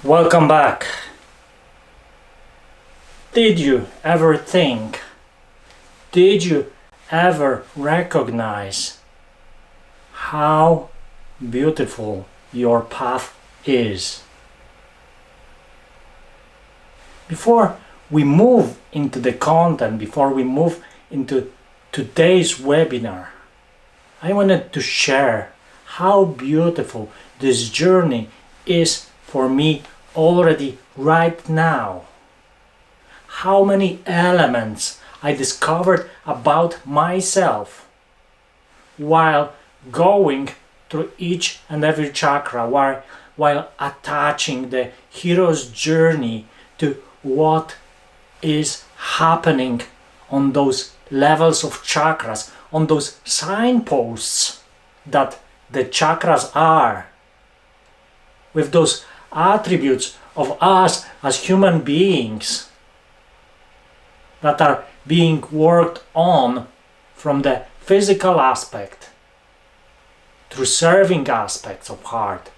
Welcome back. Did you ever think, did you ever recognize how beautiful your path is? Before we move into the content, before we move into today's webinar, I wanted to share how beautiful this journey is for me already right now. How many elements I discovered about myself while going through each and every chakra, while attaching the hero's journey to what is happening on those levels of chakras, on those signposts that the chakras are, with those attributes of us as human beings that are being worked on from the physical aspect through serving aspects of heart,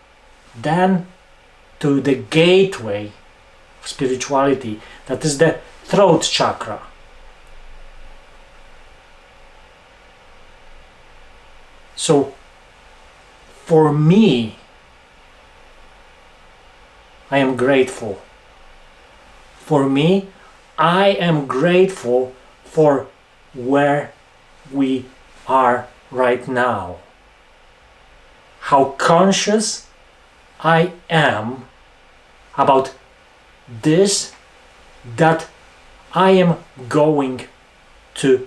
then to the gateway of spirituality, that is the throat chakra. So for me, I am grateful. For me, I am grateful for where we are right now. How conscious I am about this that I am going to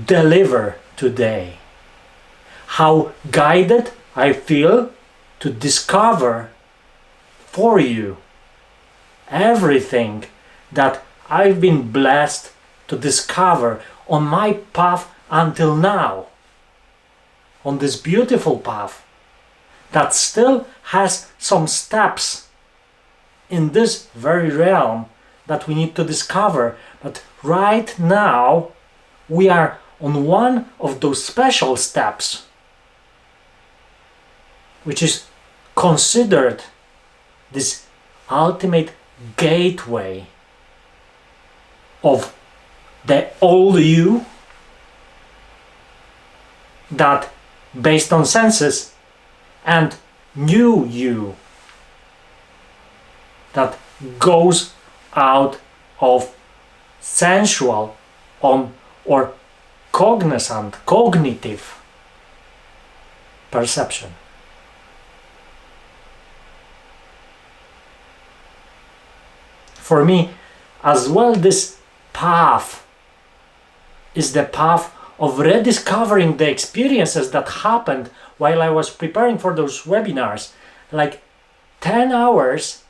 deliver today. How guided I feel to discover for you everything that I've been blessed to discover on my path until now, on this beautiful path that still has some steps in this very realm that we need to discover. But right now we are on one of those special steps, which is considered this ultimate gateway of the old you that based on senses, and new you that goes out of sensual on or cognitive perception. For me as well, this path is the path of rediscovering the experiences that happened while I was preparing for those webinars, like 10 hours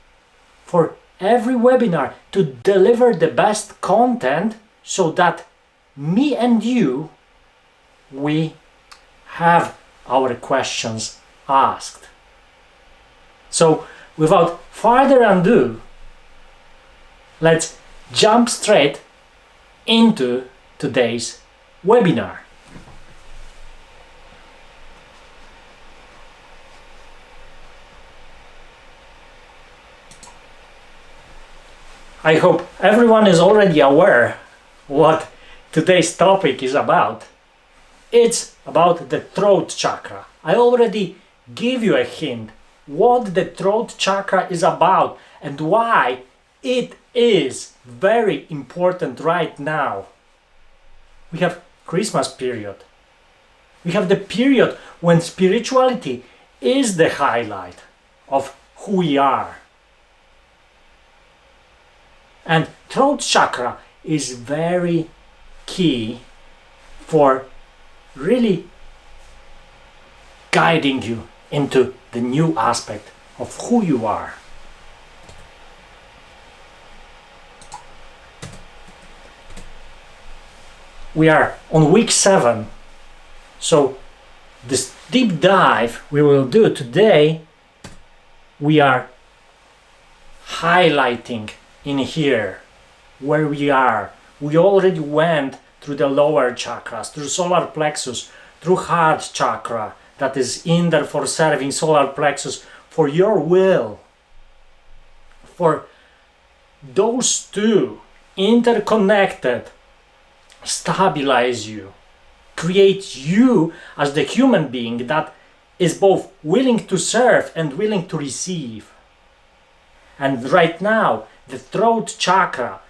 for every webinar to deliver the best content so that me and you, we have our questions asked. So without further ado, let's jump straight into today's webinar. I hope everyone is already aware what today's topic is about. It's about the throat chakra. I already gave you a hint what the throat chakra is about and why it is very important right now. We have Christmas period. We have the period when spirituality is the highlight of who we are. And throat chakra is very key for really guiding you into the new aspect of who you are. We are on week 7, so this deep dive we will do today, we are highlighting in here where we are. We already went through the lower chakras, through solar plexus, through heart chakra, that is in there for serving solar plexus, for your will, for those two interconnected stabilize you, create you as the human being that is both willing to serve and willing to receive. And right now, the throat chakra,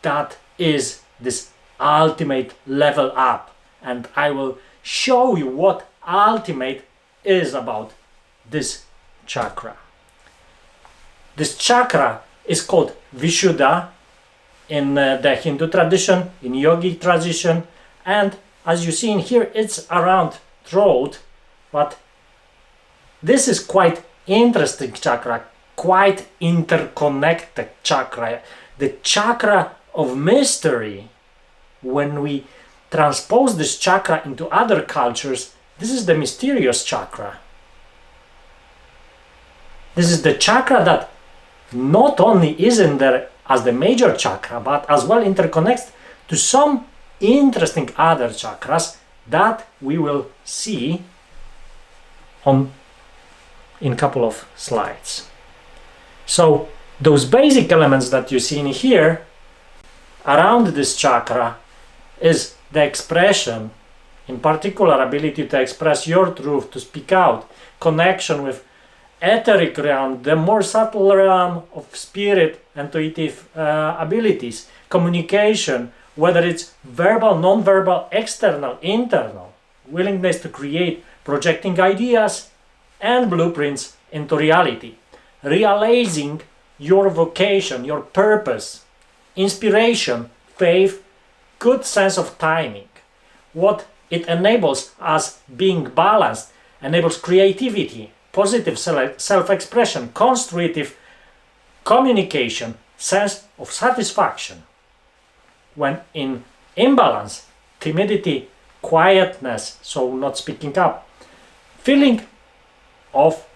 that is this ultimate level up. And I will show you what ultimate is about this chakra. This chakra is called Vishuddha in the Hindu tradition, in yogic tradition, and as you see in here, it's around throat, but this is quite interesting chakra, quite interconnected chakra, the chakra of mystery. When we transpose this chakra into other cultures, this is the mysterious chakra. This is the chakra that not only is in there as the major chakra, but as well interconnects to some interesting other chakras that we will see in a couple of slides. So those basic elements that you see in here around this chakra is the expression, in particular ability to express your truth, to speak out, connection with etheric realm, the more subtle realm of spirit and intuitive abilities, communication, whether it's verbal, non-verbal, external, internal, willingness to create, projecting ideas and blueprints into reality, realizing your vocation, your purpose, inspiration, faith, good sense of timing. What it enables us being balanced, enables creativity, positive self-expression, constructive communication, sense of satisfaction. When in imbalance, timidity, quietness, so not speaking up, feeling of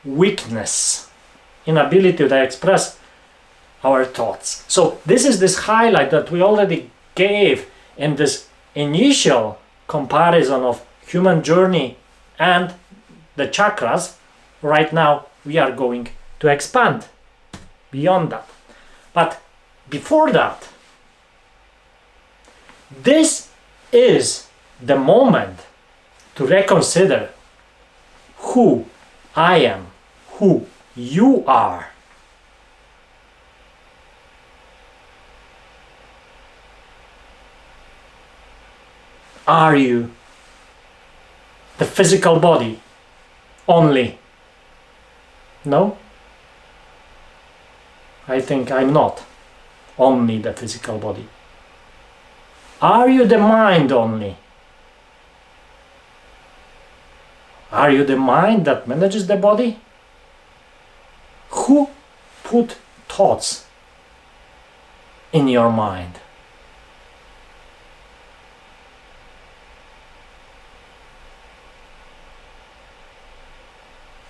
weakness, inability to express our thoughts. So this is this highlight that we already gave in this initial comparison of human journey and the chakras. Right now we are going to expand beyond that. But before that, this is the moment to reconsider who I am, who you are. Are you the physical body only? No? I think I'm not only the physical body. Are you the mind only? Are you the mind that manages the body? Who put thoughts in your mind?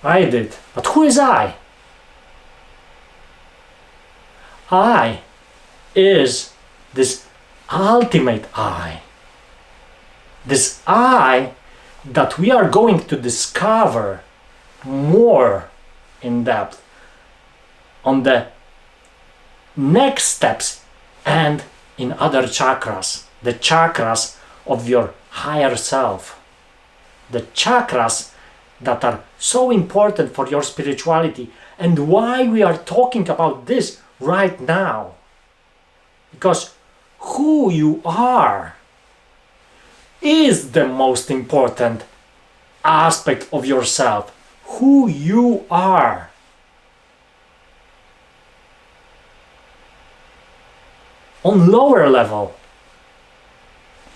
I did. But who is I? I is this ultimate I. This I that we are going to discover more in depth on the next steps and in other chakras, the chakras of your higher self, the chakras that are so important for your spirituality, and why we are talking about this right now. Because who you are is the most important aspect of yourself. Who you are. On lower level,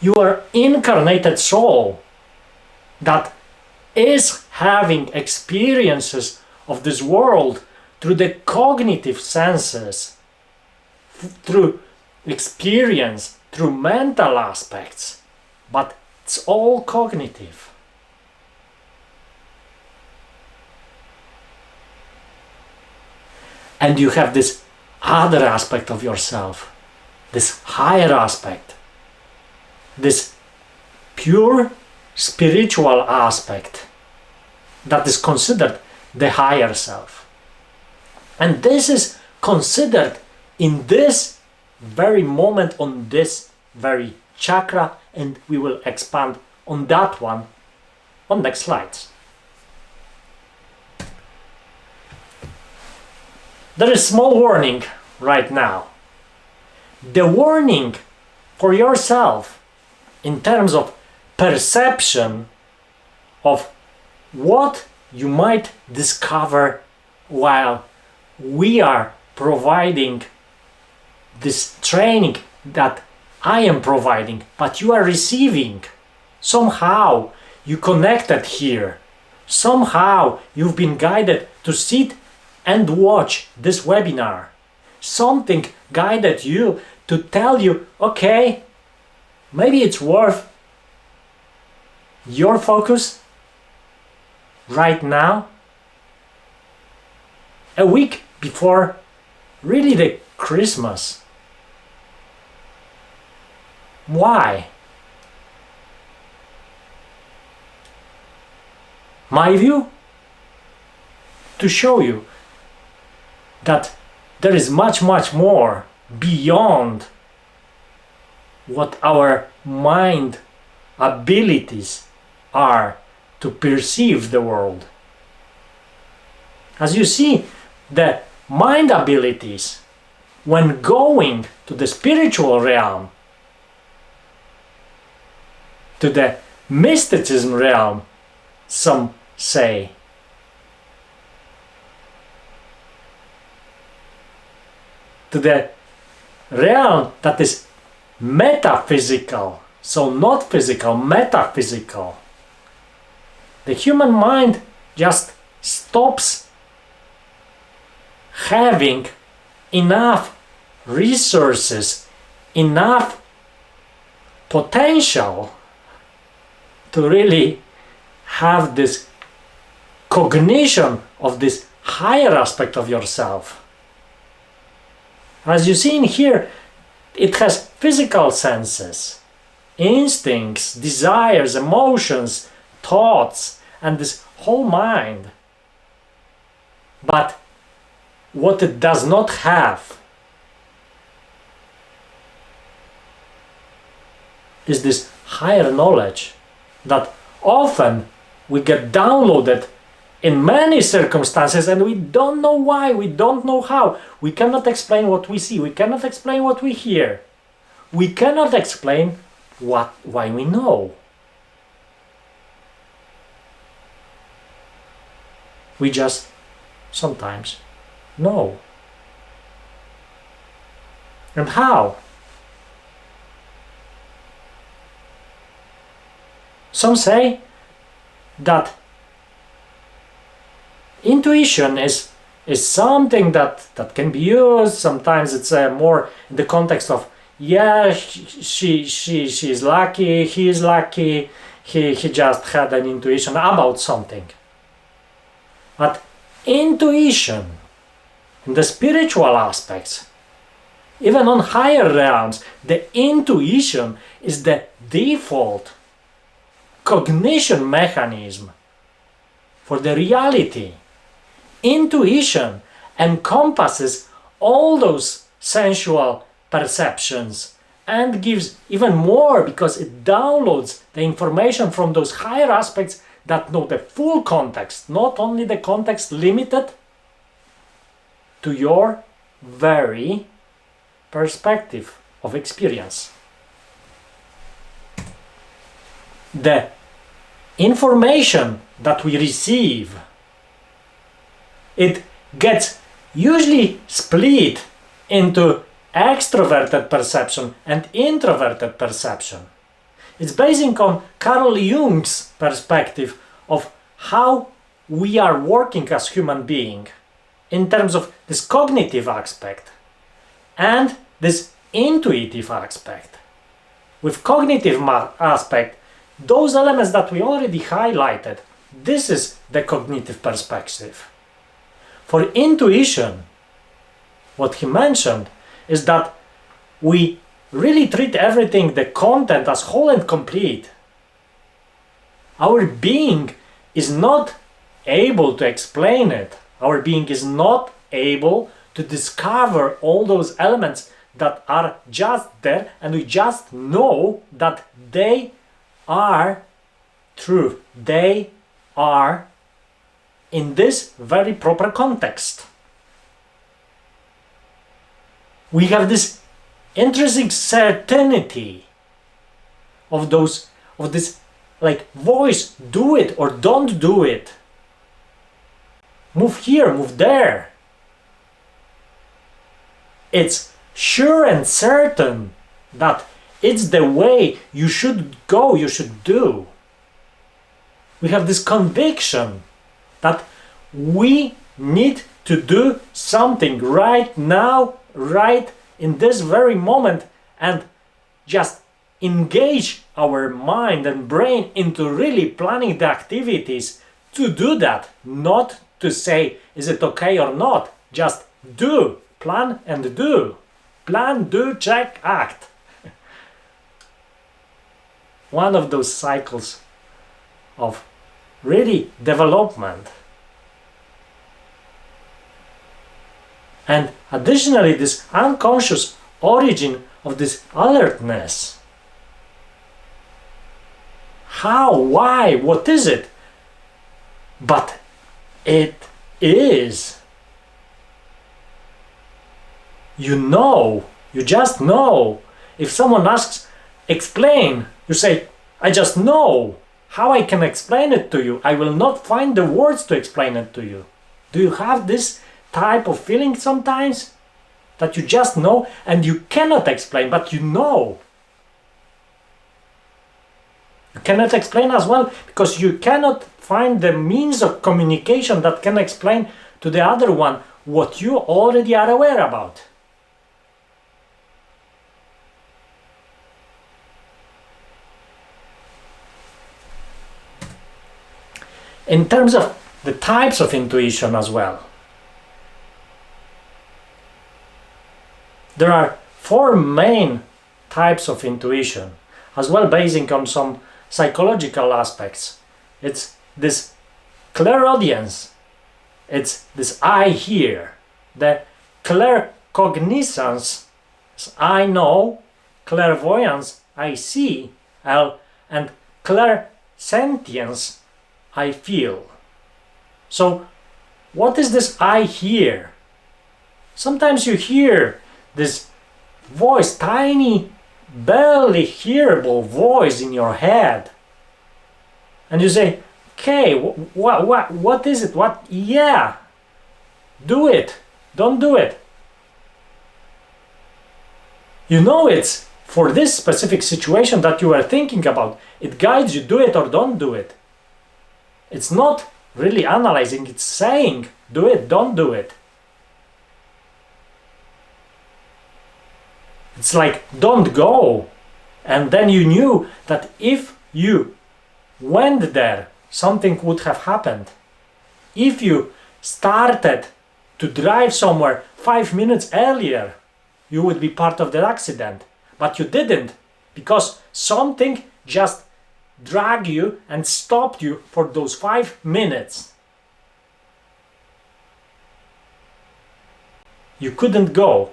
you are incarnated soul that is having experiences of this world through the cognitive senses, through experience, through mental aspects, but it's all cognitive. And you have this other aspect of yourself, this higher aspect, this pure spiritual aspect that is considered the higher self. And this is considered in this very moment, on this very chakra, and we will expand on that one on next slides. There is small warning right now. The warning for yourself in terms of perception of what you might discover while we are providing this training that I am providing, but you are receiving. Somehow you connected here. Somehow you've been guided to sit and watch this webinar. Something guided you to tell you, okay, maybe it's worth your focus right now, a week before really the Christmas. Why? My view? To show you that there is much more beyond what our mind abilities are to perceive the world. As you see, the mind abilities, when going to the spiritual realm, to the mysticism realm, some say, to the realm that is metaphysical, so not physical, metaphysical, the human mind just stops having enough resources, enough potential to really have this cognition of this higher aspect of yourself. As you see in here, it has physical senses, instincts, desires, emotions, thoughts, and this whole mind. But what it does not have is this higher knowledge that often we get downloaded in many circumstances, and we don't know why, we don't know how. We cannot explain what we see, we cannot explain what we hear. We cannot explain why we know. We just sometimes know. And how? Some say that intuition is something that can be used. Sometimes it's more in the context of, yeah, she's lucky, he is lucky, he just had an intuition about something. But intuition in the spiritual aspects, even on higher realms, the intuition is the default cognition mechanism for the reality. Intuition encompasses all those sensual perceptions and gives even more, because it downloads the information from those higher aspects that know the full context, not only the context limited to your very perspective of experience. The information that we receive, it gets usually split into extroverted perception and introverted perception. It's based on Carl Jung's perspective of how we are working as human beings in terms of this cognitive aspect and this intuitive aspect. With cognitive aspect, those elements that we already highlighted, this is the cognitive perspective. For intuition, what he mentioned is that we really treat everything, the content, as whole and complete. Our being is not able to explain it. Our being is not able to discover all those elements that are just there, and we just know that they are true. They are in this very proper context. We have this intrinsic certainty of this like voice, do it or don't do it. Move here, move there. It's sure and certain that it's the way you should go, you should do. We have this conviction that we need to do something right now, right in this very moment, and just engage our mind and brain into really planning the activities to do that, not to say, is it okay or not? Just do, plan and do. Plan, do, check, act. One of those cycles of really development. And additionally, this unconscious origin of this alertness. How? Why? What is it? But it is. You know. You just know. If someone asks, explain, you say, I just know. How I can explain it to you? I will not find the words to explain it to you. Do you have this type of feeling sometimes? That you just know and you cannot explain, but you know. You cannot explain as well because you cannot find the means of communication that can explain to the other one what you already are aware about. In terms of the types of intuition as well, there are 4 main types of intuition, as well basing on some psychological aspects. It's this clairaudience, it's this I hear, the claircognizance, I know, clairvoyance, I see, and clairsentience, I feel. So, what is this I hear? Sometimes you hear this voice, tiny, barely hearable voice in your head, and you say, okay, what is it? What? Yeah, do it, don't do it. You know it's for this specific situation that you are thinking about. It guides you, do it or don't do it. It's not really analyzing, it's saying, do it, don't do it. It's like, don't go. And then you knew that if you went there, something would have happened. If you started to drive somewhere 5 minutes earlier, you would be part of the accident. But you didn't, because something just dragged you and stopped you for those 5 minutes. You couldn't go.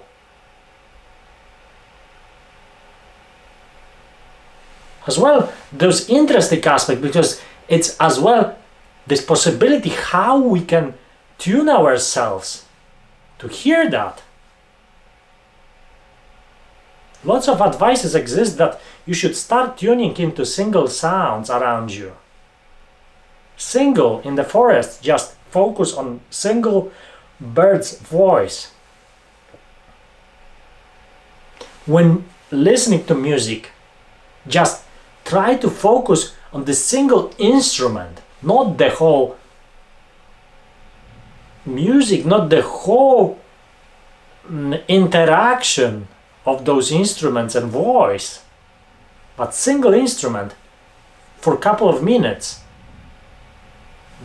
As well, there's interesting aspect, because it's as well this possibility how we can tune ourselves to hear that. Lots of advices exist that you should start tuning into single sounds around you. Single in the forest, just focus on single bird's voice. When listening to music, just try to focus on the single instrument, not the whole music, not the whole interaction of those instruments and voice, but single instrument for a couple of minutes.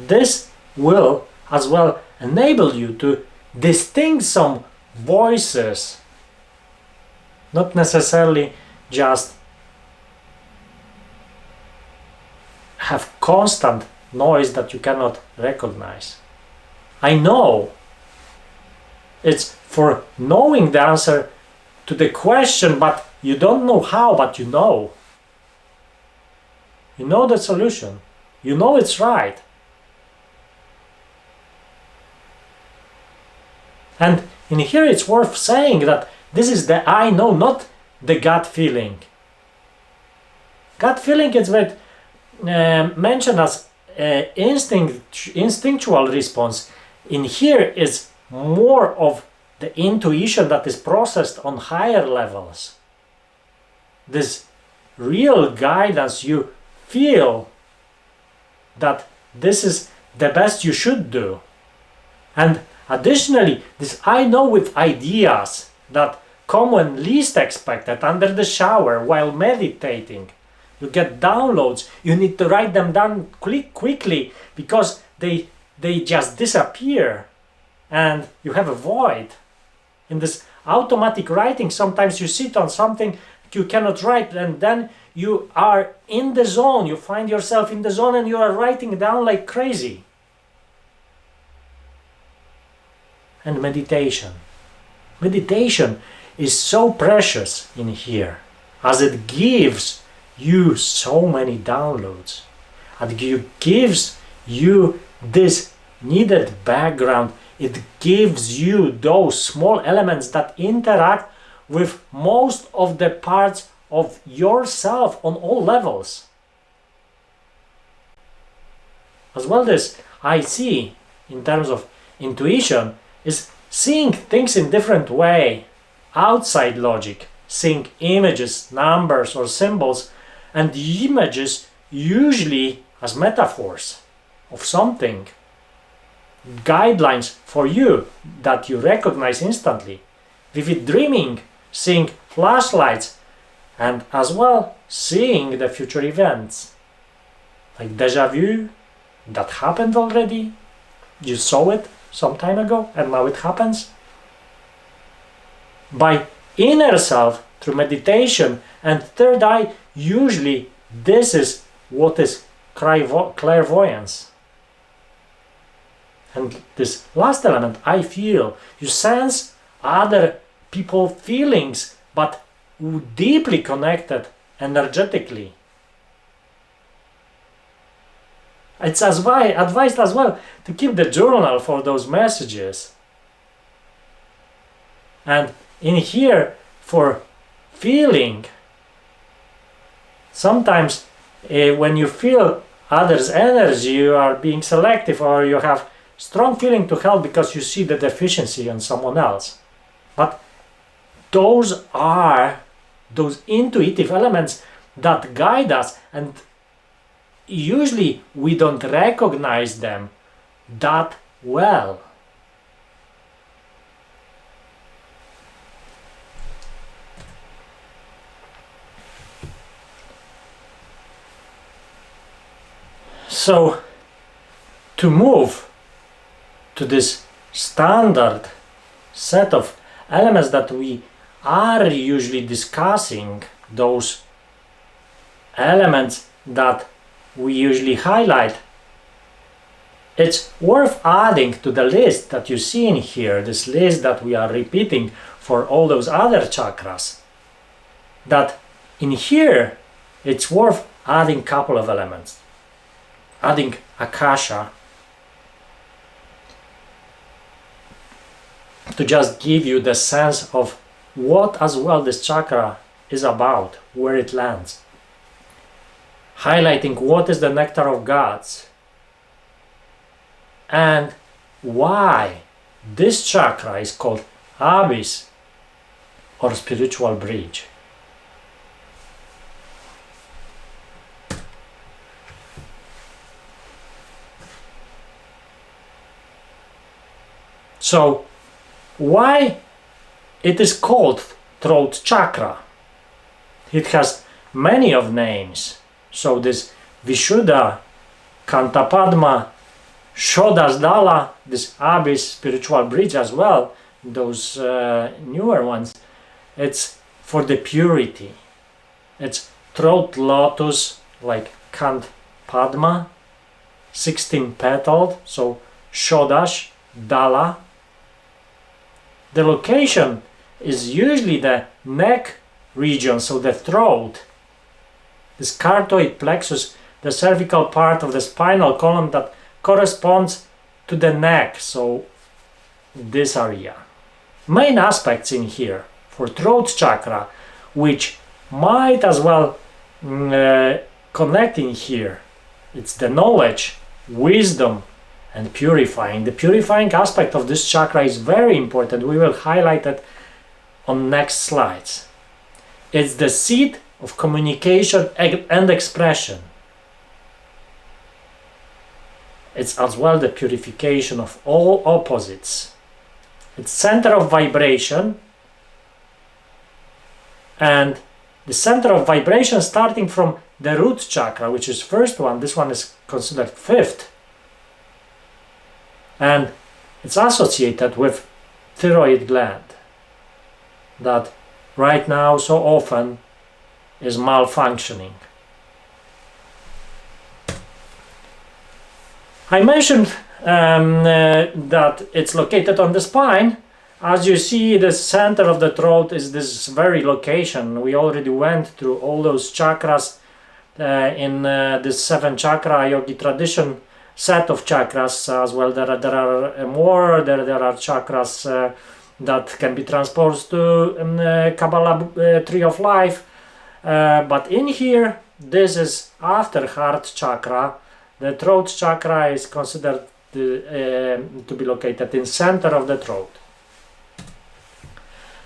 This will as well enable you to distinguish some voices, not necessarily just have constant noise that you cannot recognize. I know It's for knowing the answer to the question, but you don't know how, but you know. You know the solution. You know it's right. And in here it's worth saying that this is the I know, not the gut feeling. Gut feeling is mentioned as instinctual response. In here is more of the intuition that is processed on higher levels. This real guidance, you feel that this is the best you should do. And additionally, this I know with ideas that come when least expected, under the shower, while meditating. You get downloads. You need to write them down quickly because they just disappear and you have a void. In this automatic writing, sometimes you sit on something you cannot write and then you are in the zone. You find yourself in the zone and you are writing down like crazy. And meditation. Meditation is so precious in here as it gives you so many downloads. And it gives you this needed background. It gives you those small elements that interact with most of the parts of yourself on all levels. As well as I see in terms of intuition is seeing things in different way outside logic, seeing images, numbers or symbols, and the images usually as metaphors of something, guidelines for you that you recognize instantly. Vivid dreaming, seeing flashlights, and as well seeing the future events. Like deja vu, that happened already, you saw it some time ago and now it happens. By inner self, through meditation and third eye, usually this is what is clairvoyance. And this last element, I feel, you sense other people's feelings, but deeply connected energetically. It's advised as well to keep the journal for those messages. And in here, for feeling, sometimes when you feel others' energy, you are being selective or you have strong feeling to help because you see the deficiency in someone else. But those are those intuitive elements that guide us, and usually we don't recognize them that well. So to move to this standard set of elements that we are usually discussing, those elements that we usually highlight, it's worth adding to the list that you see in here, this list that we are repeating for all those other chakras, that in here it's worth adding a couple of elements. Adding Akasha to just give you the sense of what as well this chakra is about, where it lands. Highlighting what is the nectar of gods and why this chakra is called abyss or spiritual bridge. So why it is called throat chakra? It has many of names. So this Vishuddha, Kantapadma, Shodasdala, this abyss, spiritual bridge as well, those newer ones, it's for the purity. It's throat lotus, like Kant Padma, 16 petaled, so Shodash, Dala, the location is usually the neck region, so the throat, this carotid plexus, the cervical part of the spinal column that corresponds to the neck, so this area. Main aspects in here for throat chakra, which might as well connect in here, it's the knowledge, wisdom, and purifying. The purifying aspect of this chakra is very important. We will highlight it on next slides. It's the seat of communication and expression. It's as well the purification of all opposites. It's center of vibration, and the center of vibration starting from the root chakra, which is first one. This one is considered fifth, and it's associated with thyroid gland that right now so often is malfunctioning. I mentioned that it's located on the spine. As you see, the center of the throat is this very location. We already went through all those chakras in this 7 chakra yogi tradition set of chakras as well. There are more. There are chakras that can be transposed to Kabbalah tree of life. But in here, this is after heart chakra. The throat chakra is considered to be located in center of the throat.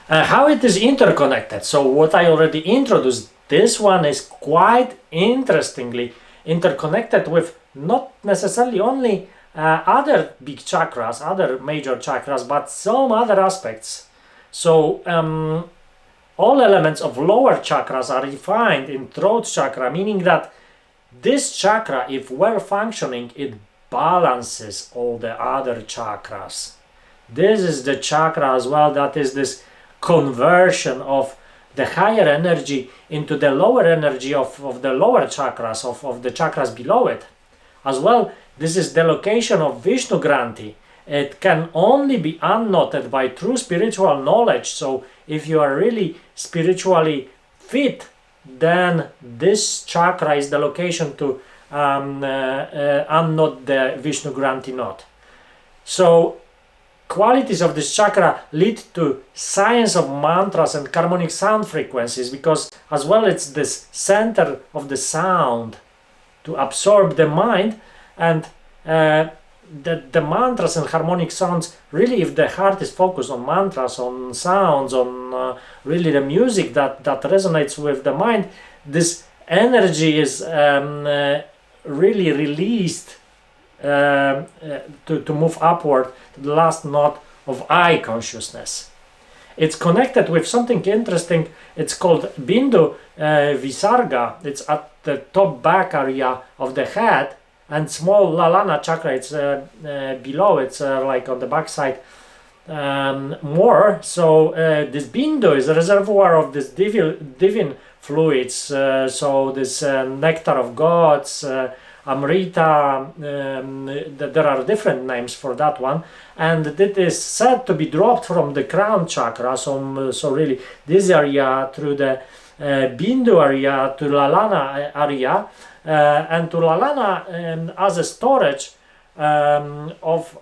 How it is interconnected? So what I already introduced, this one is quite interestingly interconnected with not necessarily only other big chakras, other major chakras, but some other aspects. So all elements of lower chakras are refined in throat chakra, meaning that this chakra, if well functioning, it balances all the other chakras. This is the chakra as well that is this conversion of the higher energy into the lower energy of the lower chakras, of the chakras below it. As well, this is the location of Vishnu Granthi. It can only be unnoted by true spiritual knowledge. So if you are really spiritually fit, then this chakra is the location to unknot the Vishnu Granthi knot. So qualities of this chakra lead to science of mantras and harmonic sound frequencies, because as well it's this center of the sound to absorb the mind, and the mantras and harmonic sounds, really, if the heart is focused on mantras, on sounds, on really the music that resonates with the mind, this energy is really released to move upward to the last knot of I consciousness. It's connected with something interesting. It's called Bindu Visarga. It's at the top back area of the head, and small Lalana chakra, it's below, it's like on the back side more. So this Bindu is a reservoir of this divine fluids, so this nectar of gods, Amrita, there are different names for that one, and it is said to be dropped from the crown chakra, so really this area through the Bindu area to Lalana area, and to Lalana as a storage of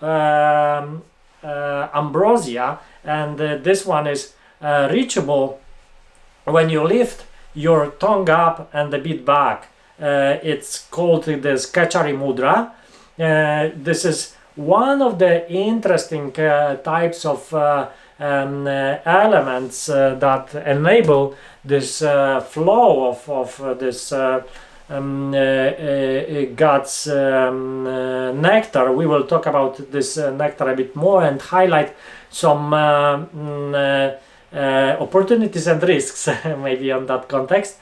ambrosia, and this one is reachable when you lift your tongue up and a bit back. It's called the Skachari Mudra. This is one of the interesting types of elements that enable this flow of this God's nectar. We will talk about this nectar a bit more and highlight some opportunities and risks maybe on that context.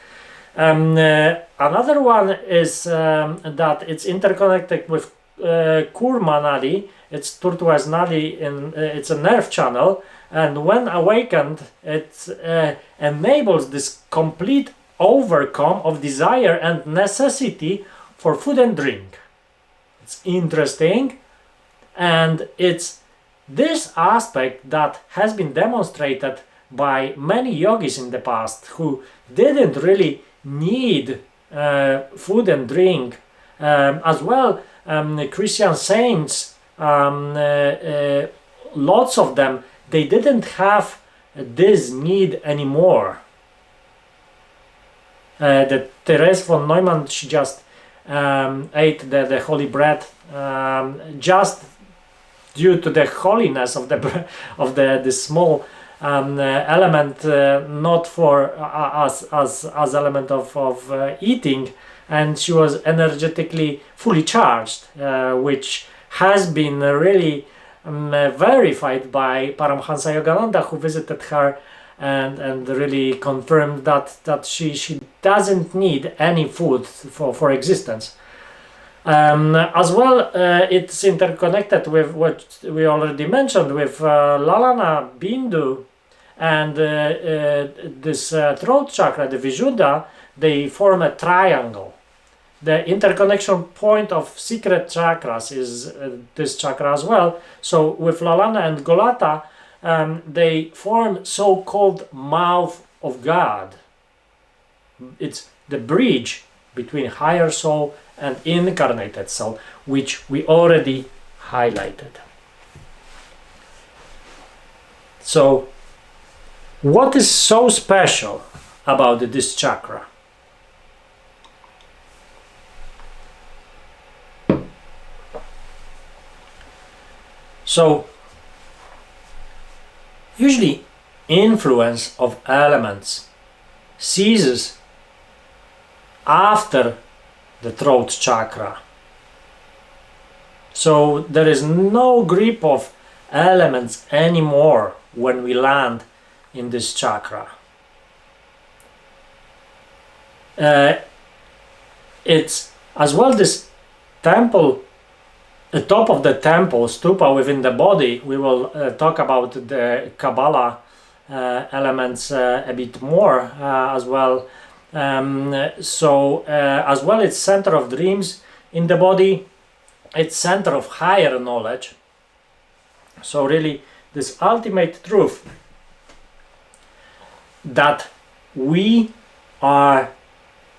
Another one is that it's interconnected with Kurma Nadi. It's turquoise Nadi, it's a nerve channel, and when awakened it enables this complete overcome of desire and necessity for food and drink. It's interesting, and it's this aspect that has been demonstrated by many yogis in the past who didn't really need food and drink, as well Christian saints, lots of them, they didn't have this need anymore. The Therese von Neumann, she just ate the holy bread just due to the holiness of the small element, not for as element of eating, and she was energetically fully charged, which has been really verified by Paramhansa Yogananda, who visited her and really confirmed that she doesn't need any food for existence. As well, it's interconnected with what we already mentioned with Lalana, Bindu, and this throat chakra, the Vishuddha. They form a triangle. The interconnection point of secret chakras is this chakra as well. So with Lalana and Golata, they form so-called mouth of God. It's the bridge between higher soul and incarnated soul, which we already highlighted. So, what is so special about this chakra? So, usually influence of elements ceases after the throat chakra. So there is no grip of elements anymore when we land in this chakra. It's as well this temple, the top of the temple, stupa within the body. We will talk about the Kabbalah elements a bit more as well. As well, it's center of dreams in the body. It's center of higher knowledge. So really, this ultimate truth that we are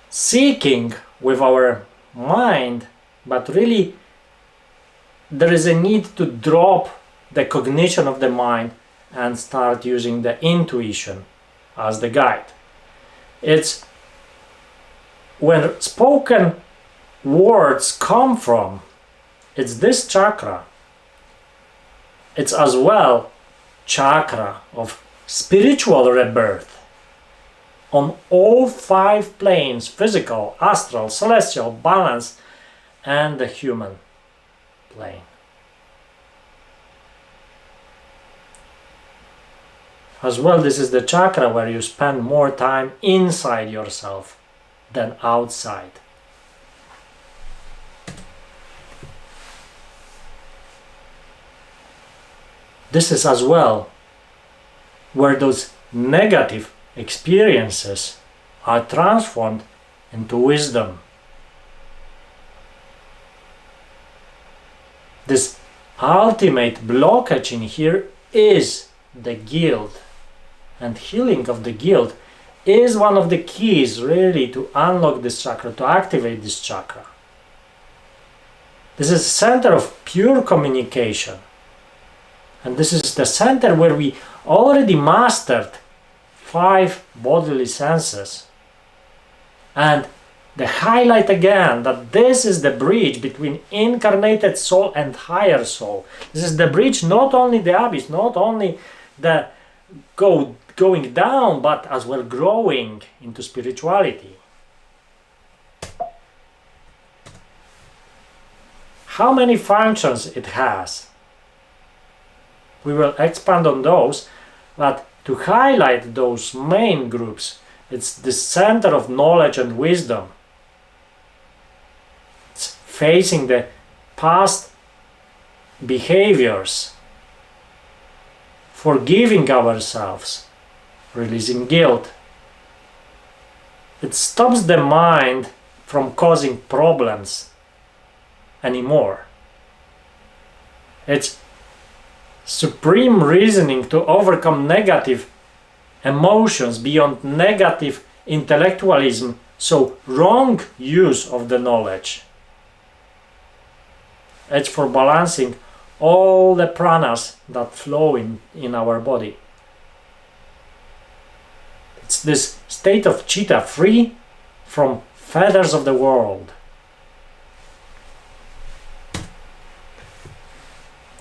seeking with our mind, but really there is a need to drop the cognition of the mind and start using the intuition as the guide. It's when spoken words come from, it's this chakra. It's as well chakra of spiritual rebirth on all 5 planes: physical, astral, celestial, balance, and the human plane. As well, this is the chakra where you spend more time inside yourself than outside. This is as well where those negative experiences are transformed into wisdom. This ultimate blockage in here is the guilt, and healing of the guilt is one of the keys really to unlock this chakra, to activate this chakra. This is the center of pure communication, and this is the center where we already mastered 5 bodily senses. And the highlight again that this is the bridge between incarnated soul and higher soul. This is the bridge, not only the abyss, not only the going down, but as well growing into spirituality. How many functions it has? We will expand on those, but to highlight those main groups, it's the center of knowledge and wisdom. It's facing the past behaviors, forgiving ourselves, releasing guilt. It stops the mind from causing problems anymore. It's supreme reasoning to overcome negative emotions beyond negative intellectualism, so wrong use of the knowledge. It's for balancing all the pranas that flow in our body. It's this state of chitta, free from feathers of the world.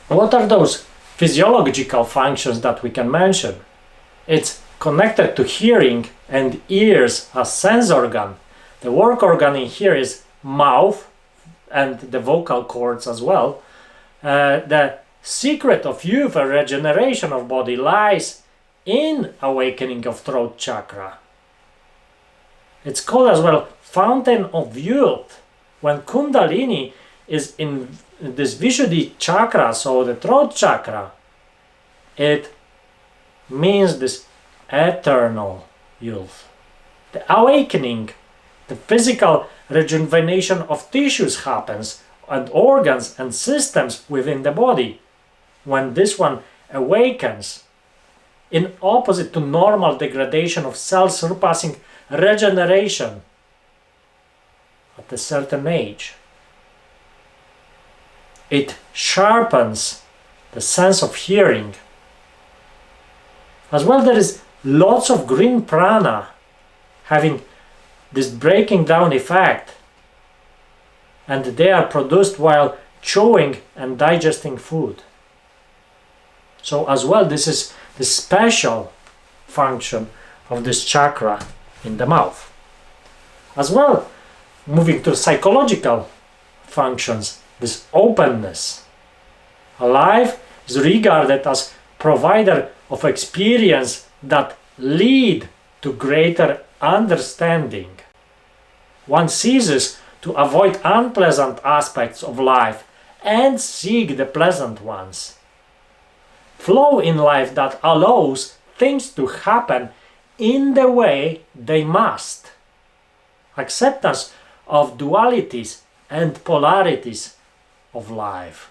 What are those physiological functions that we can mention? It's connected to hearing and ears as sense organ. The work organ in here is mouth and the vocal cords as well. The secret of youth and regeneration of body lies in awakening of throat chakra. It's called as well fountain of youth. When Kundalini is in this Vishuddhi chakra, so the throat chakra, it means this eternal youth. The awakening, the physical rejuvenation of tissues happens and organs and systems within the body. When this one awakens, in opposite to normal degradation of cells surpassing regeneration at a certain age, it sharpens the sense of hearing. As well, there is lots of green prana having this breaking down effect, and they are produced while chewing and digesting food. So as well, this is the special function of this chakra in the mouth. As well, moving to psychological functions, this openness. Alive is regarded as provider of experience that lead to greater understanding. One ceases to avoid unpleasant aspects of life and seek the pleasant ones. Flow in life that allows things to happen in the way they must. Acceptance of dualities and polarities of life.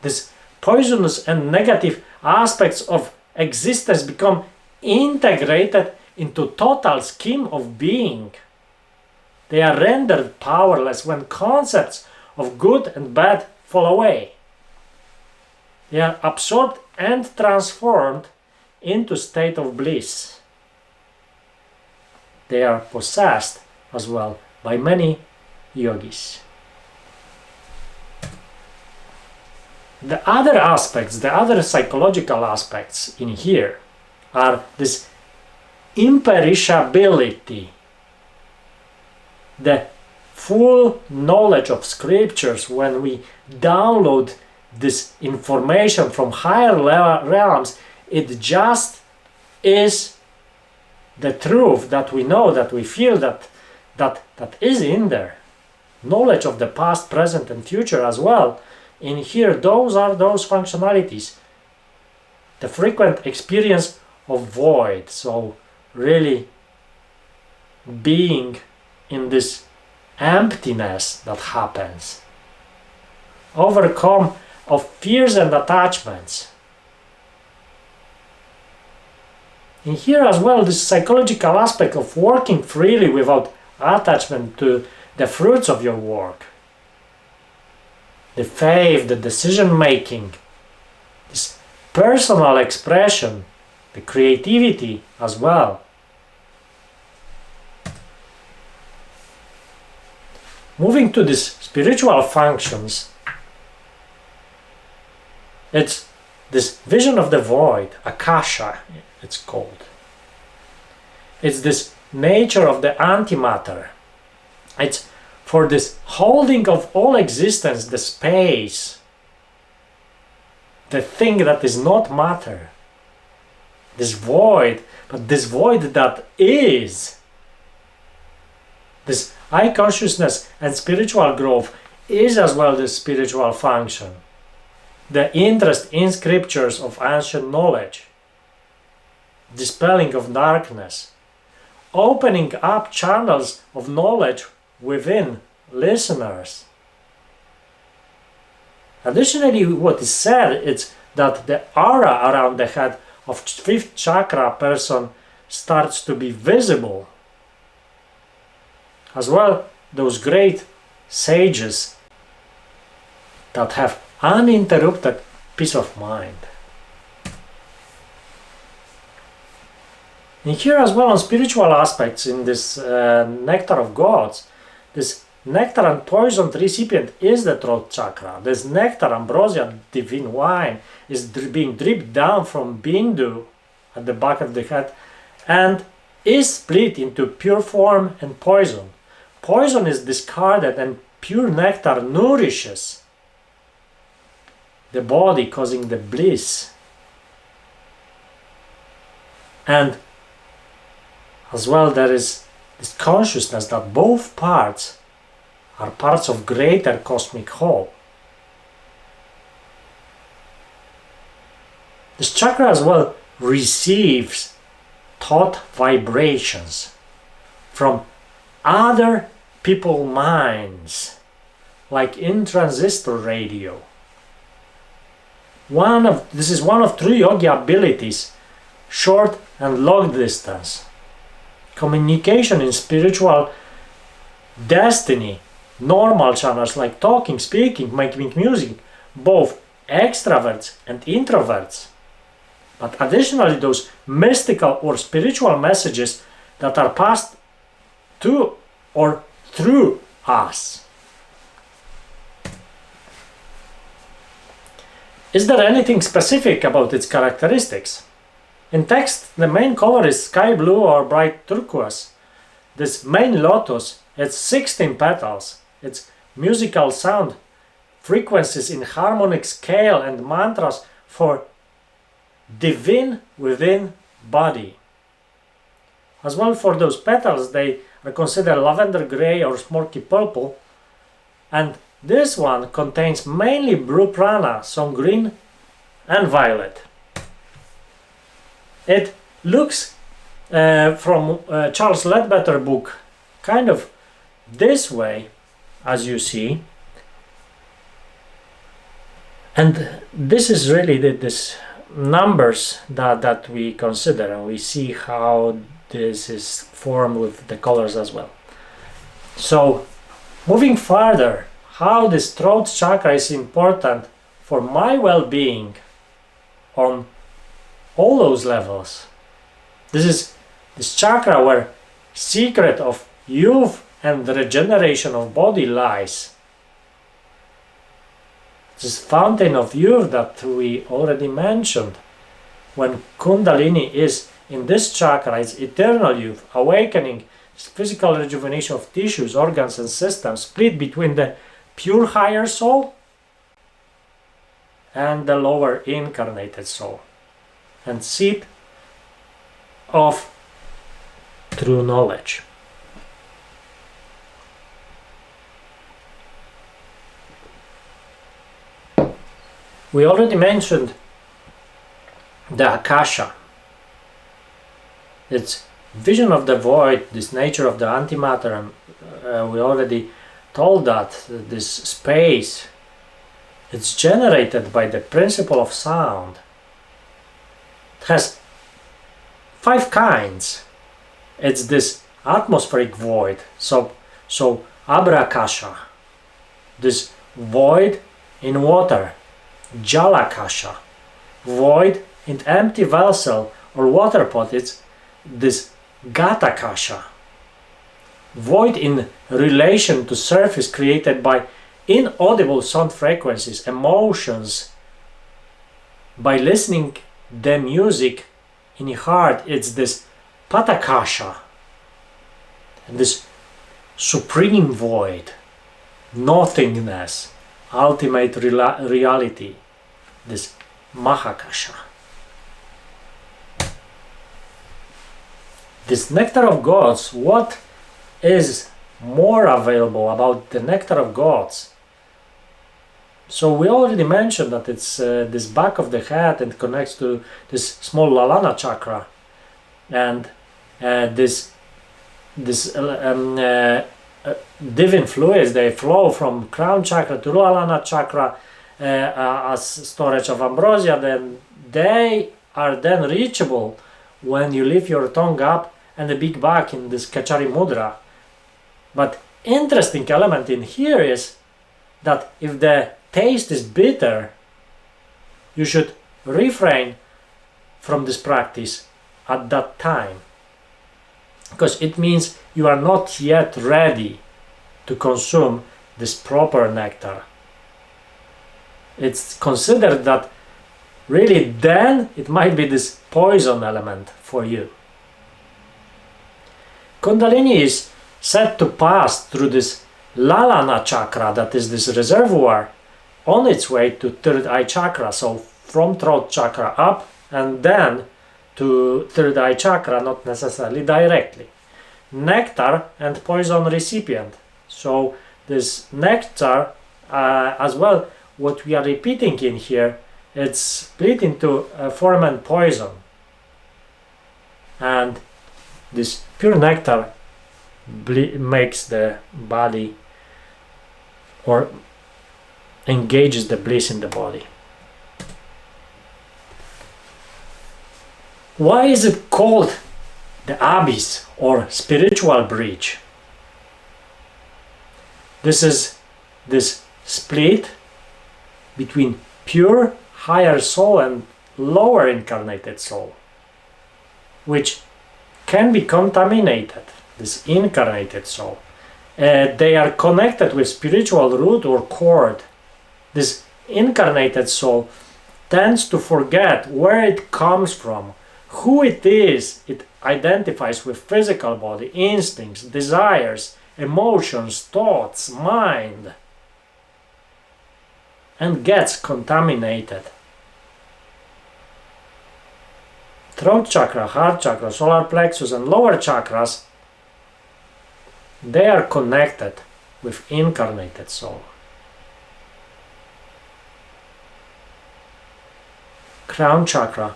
These poisonous and negative aspects of existence become integrated into total scheme of being. They are rendered powerless when concepts of good and bad fall away. They are absorbed and transformed into state of bliss. They are possessed as well by many yogis. The other aspects, the other psychological aspects in here are this imperishability, the full knowledge of scriptures. When we download this information from higher realms, it just is the truth that we know, that we feel, that is in there. Knowledge of the past, present and future as well. In here, those are those functionalities. The frequent experience of void, so really being in this emptiness that happens. Overcome of fears and attachments. In here as well, this psychological aspect of working freely without attachment to the fruits of your work. The faith, the decision making, this personal expression, the creativity as well. Moving to these spiritual functions, it's this vision of the void, akasha it's called. It's this nature of the antimatter. It's for this holding of all existence, the space, the thing that is not matter, this void, but this void that is. This I consciousness and spiritual growth is as well the spiritual function. The interest in scriptures of ancient knowledge, dispelling of darkness, opening up channels of knowledge within listeners. Additionally, what is said, it's that the aura around the head of fifth chakra person starts to be visible. As well, those great sages that have uninterrupted peace of mind. And here as well on spiritual aspects in this nectar of gods, this nectar and poisoned recipient is the throat chakra. This nectar, ambrosia, divine wine, is being dripped down from bindu at the back of the head and is split into pure form and poison. Poison is discarded and pure nectar nourishes the body, causing the bliss. And as well, there is this consciousness that both parts are parts of greater cosmic whole. This chakra as well receives thought vibrations from other people's minds, like in transistor radio. This is one of true yogi abilities, short and long distance. Communication in spiritual destiny, normal channels like talking, speaking, making music, both extroverts and introverts. But additionally, those mystical or spiritual messages that are passed to or through us. Is there anything specific about its characteristics? In text, the main color is sky blue or bright turquoise. This main lotus, it's 16 petals. Its musical sound, frequencies in harmonic scale and mantras for divine within body. As well, for those petals, they are considered lavender gray or smoky purple. And this one contains mainly blue prana, some green and violet. It looks from Charles Ledbetter book kind of this way, as you see. And this is really this numbers that we consider, and we see how this is formed with the colors as well. So moving further, how this throat chakra is important for my well-being on all those levels. This is this chakra where secret of youth and the regeneration of body lies. This fountain of youth that we already mentioned. When Kundalini is in this chakra, it's eternal youth, awakening, physical rejuvenation of tissues, organs and systems, split between the pure higher soul and the lower incarnated soul, and seat of true knowledge. We already mentioned the Akasha. It's vision of the void, this nature of the antimatter, and we already told that this space, it's generated by the principle of sound. It has 5 kinds. It's this atmospheric void, so Abrakasha, this void in water, Jalakasha, void in empty vessel or water pot, it's this Gatakasha, void in relation to surface created by inaudible sound frequencies, emotions, by listening the music in your heart, it's this Patakasha, and this supreme void, nothingness, ultimate reality, this Mahakasha. This nectar of gods, what is more available about the nectar of gods? So we already mentioned that it's this back of the head and connects to this small Lalana chakra, and this divine fluids, they flow from crown chakra to Lalana chakra as storage of ambrosia, then they are then reachable when you lift your tongue up and the big back in this Kachari Mudra. But interesting element in here is that if the taste is bitter, you should refrain from this practice at that time, because it means you are not yet ready to consume this proper nectar. It's considered that really then it might be this poison element for you. Kundalini is said to pass through this Lalana chakra, that is this reservoir, on its way to third eye chakra, so from throat chakra up and then to third eye chakra, not necessarily directly. Nectar and poison recipient. So this nectar as well, what we are repeating in here, it's split into form and poison. And this pure nectar makes the body, or engages the bliss in the body. Why is it called the abyss or spiritual breach? This is this split between pure higher soul and lower incarnated soul, which can be contaminated, this incarnated soul. They are connected with spiritual root or cord. This incarnated soul tends to forget where it comes from, who it is. It identifies with physical body, instincts, desires, emotions, thoughts, mind, and gets contaminated. Throat chakra, heart chakra, solar plexus, and lower chakras, they are connected with incarnated soul. Crown chakra,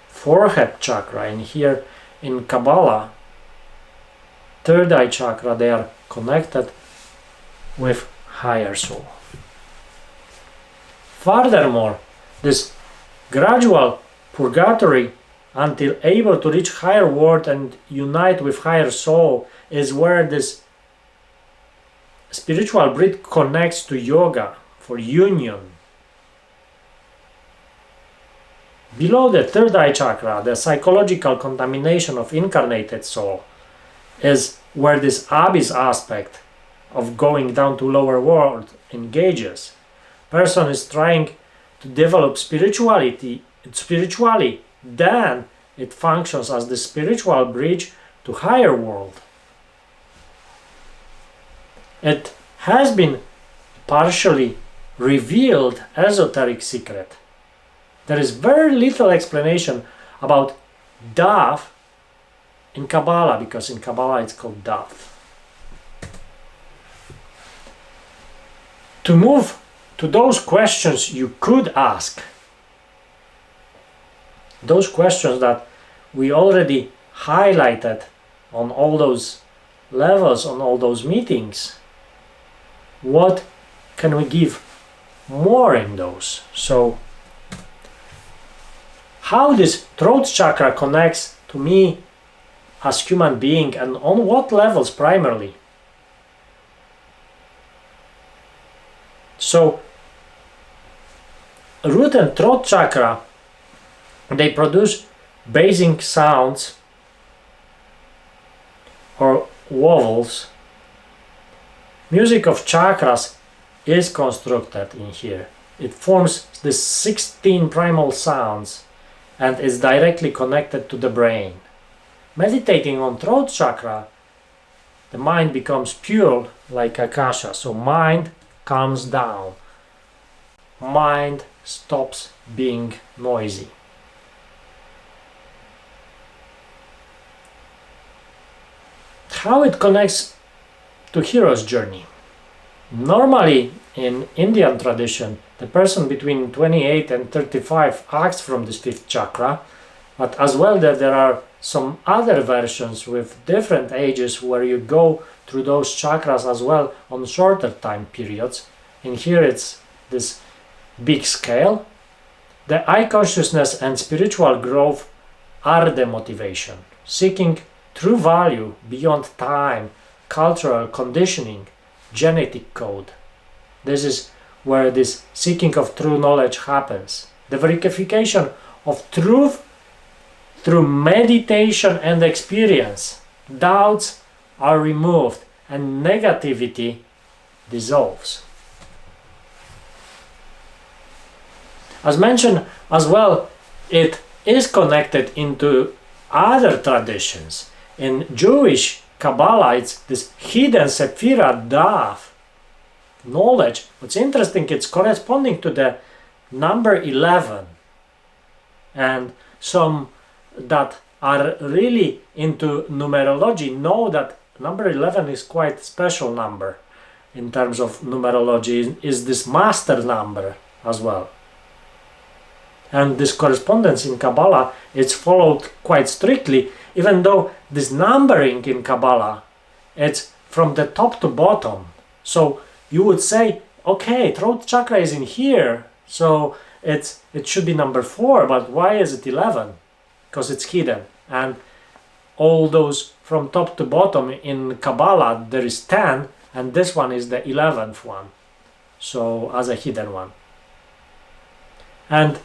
forehead chakra, and here in Kabbalah, third eye chakra, they are connected with higher soul. Furthermore, this gradual purgatory until able to reach higher world and unite with higher soul is where this spiritual breath connects to yoga for union. Below the third eye chakra, the psychological contamination of incarnated soul is where this abyss aspect of going down to lower world engages. Person is trying to develop spiritually, then it functions as the spiritual bridge to higher world. It has been partially revealed esoteric secret. There is very little explanation about dove in Kabbalah, because in Kabbalah it's called dove. To move to those questions you could ask, those questions that we already highlighted on all those levels, on all those meetings, what can we give more in those? So how this throat chakra connects to me as human being, and on what levels primarily? So root and throat chakra, they produce basing sounds or vowels. Music of chakras is constructed in here. It forms the 16 primal sounds and is directly connected to the brain. Meditating on throat chakra, the mind becomes pure like Akasha. So mind calms down. Mind stops being noisy. How it connects to hero's journey? Normally in Indian tradition, the person between 28 and 35 acts from this fifth chakra, but as well that there are some other versions with different ages where you go through those chakras as well on shorter time periods. And here it's this big scale, the I consciousness and spiritual growth are the motivation. Seeking true value beyond time, cultural conditioning, genetic code. This is where this seeking of true knowledge happens. The verification of truth through meditation and experience. Doubts are removed and negativity dissolves. As mentioned as well, it is connected into other traditions. In Jewish Kabbalah, it's this hidden Sephirah Dav knowledge. What's interesting, it's corresponding to the number 11. And some that are really into numerology know that number 11 is quite a special number in terms of numerology, is this master number as well. And this correspondence in Kabbalah, it's followed quite strictly, even though this numbering in Kabbalah, it's from the top to bottom. So you would say, okay, throat chakra is in here, so it should be number 4, but why is it 11? Because it's hidden. And all those from top to bottom in Kabbalah, there is 10, and this one is the 11th one, so as a hidden one. And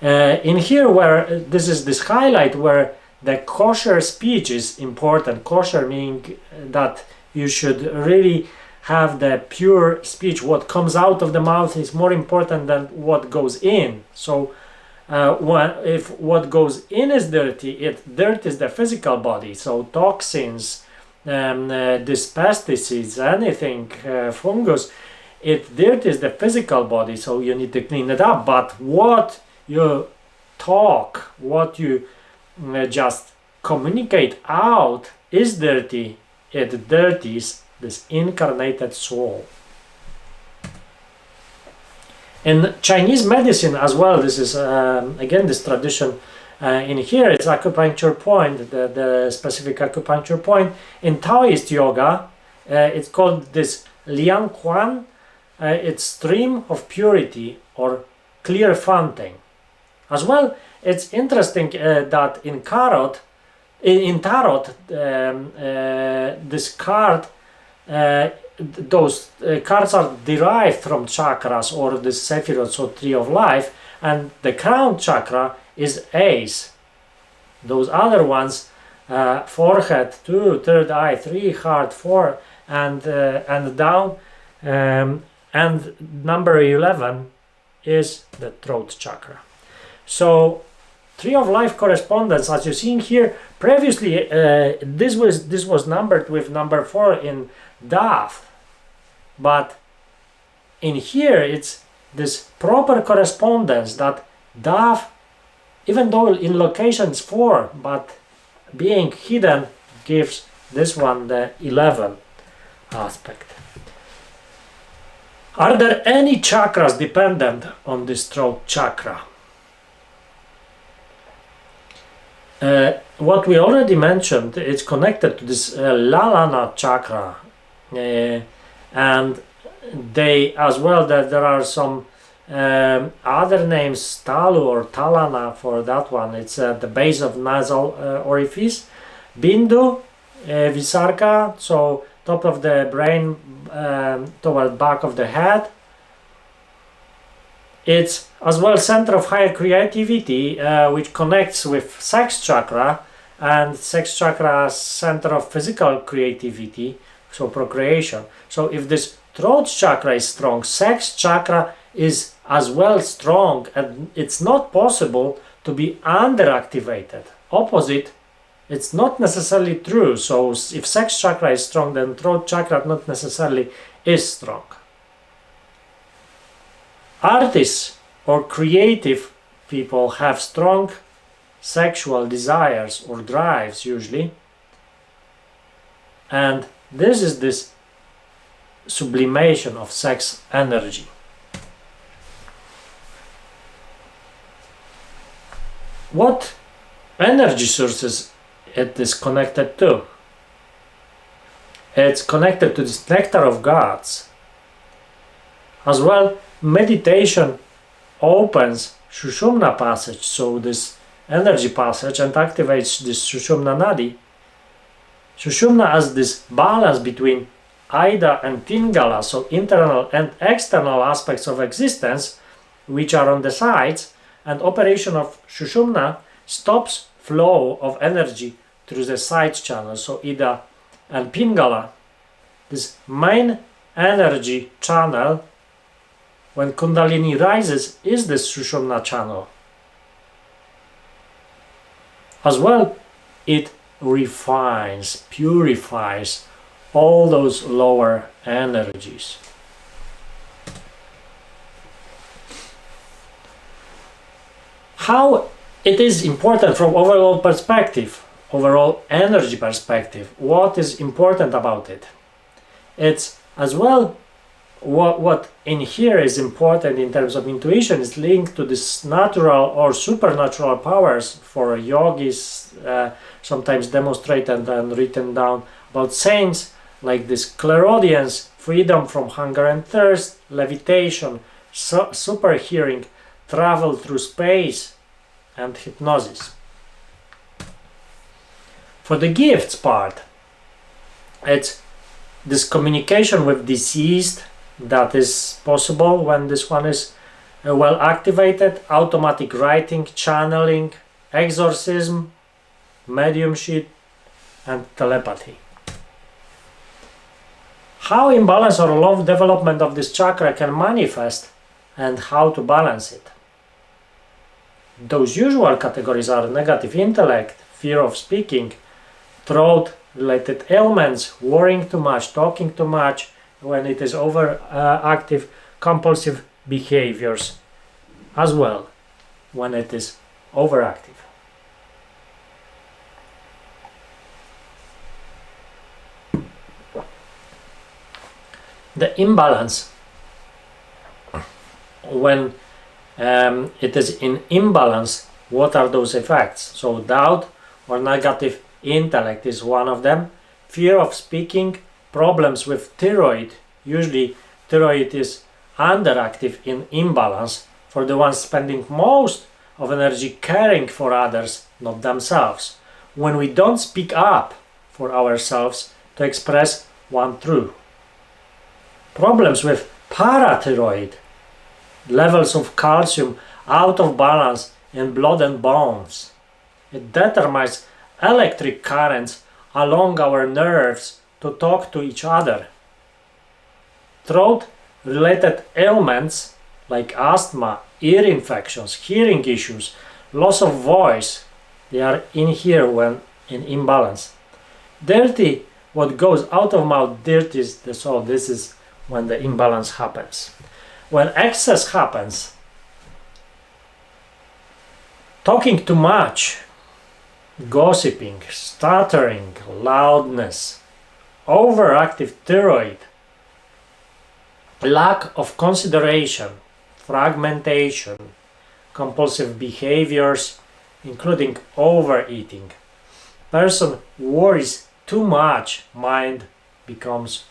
in here, where this is this highlight where the kosher speech is important. Kosher meaning that you should really have the pure speech. What comes out of the mouth is more important than what goes in. So if what goes in is dirty, dirt is the physical body. So toxins, these pesticides, anything, fungus, dirt is the physical body. So you need to clean it up. But what you talk, what you just communicate out is dirty. It dirties this incarnated soul. In Chinese medicine as well, this is again this tradition. In here it's acupuncture point, the specific acupuncture point. In Taoist yoga, it's called this Liang Quan. It's stream of purity or clear fountain. As well, it's interesting that in tarot, this card, those cards are derived from chakras or the Sephiroth or Tree of Life, and the crown chakra is Ace. Those other ones, forehead 2, third eye 3, heart 4, and down, and number 11 is the throat chakra. So, Tree of Life correspondence, as you see in here, previously this was numbered with number 4 in Dav, but in here it's this proper correspondence that Dav, even though in location it's 4, but being hidden gives this one the 11 aspect. Are there any chakras dependent on this throat chakra? What we already mentioned, it's connected to this Lalana chakra, and they as well, that there are some other names, Talu or Talana for that one. It's at the base of nasal orifice. Bindu, Visarka, so top of the brain toward back of the head. It's as well center of higher creativity, which connects with sex chakra, and sex chakra center of physical creativity, so procreation. So if this throat chakra is strong, sex chakra is as well strong, and it's not possible to be underactivated. Opposite, it's not necessarily true. So if sex chakra is strong, then throat chakra not necessarily is strong. Artists or creative people have strong sexual desires or drives usually, and this is this sublimation of sex energy. What energy sources it is connected to? It's connected to this nectar of gods. As well, meditation opens Sushumna passage, so this energy passage, and activates this Sushumna Nadi. Sushumna as this balance between Ida and Pingala, so internal and external aspects of existence, which are on the sides, and operation of Sushumna stops flow of energy through the side channels, so Ida and Pingala. This main energy channel, when Kundalini rises, is this Sushumna channel. As well, it refines, purifies all those lower energies. How it is important from overall perspective, overall energy perspective, what is important about it? It's as well what in here is important in terms of intuition is linked to this natural or supernatural powers for yogis, sometimes demonstrated and written down about saints, like this clairaudience, freedom from hunger and thirst, levitation, super hearing, travel through space, and hypnosis. For the gifts part, it's this communication with deceased that is possible when this one is well activated, automatic writing, channeling, exorcism, mediumship, and telepathy. How imbalance or low development of this chakra can manifest and how to balance it. Those usual categories are negative intellect, fear of speaking, throat related ailments, worrying too much, talking too much, when it is overactive, compulsive behaviors as well when it is overactive. The imbalance, when it is in imbalance, what are those effects? So doubt or negative intellect is one of them. Fear of speaking, problems with thyroid. Usually thyroid is underactive in imbalance for the ones spending most of energy caring for others, not themselves. When we don't speak up for ourselves to express one truth. Problems with parathyroid, levels of calcium out of balance in blood and bones. It determines electric currents along our nerves to talk to each other. Throat-related ailments like asthma, ear infections, hearing issues, loss of voice, they are in here when in imbalance. Dirty, what goes out of mouth, dirty is the soul. This is when the imbalance happens. When excess happens, talking too much, gossiping, stuttering, loudness, overactive thyroid, lack of consideration, fragmentation, compulsive behaviors, including overeating. Person worries too much, mind becomes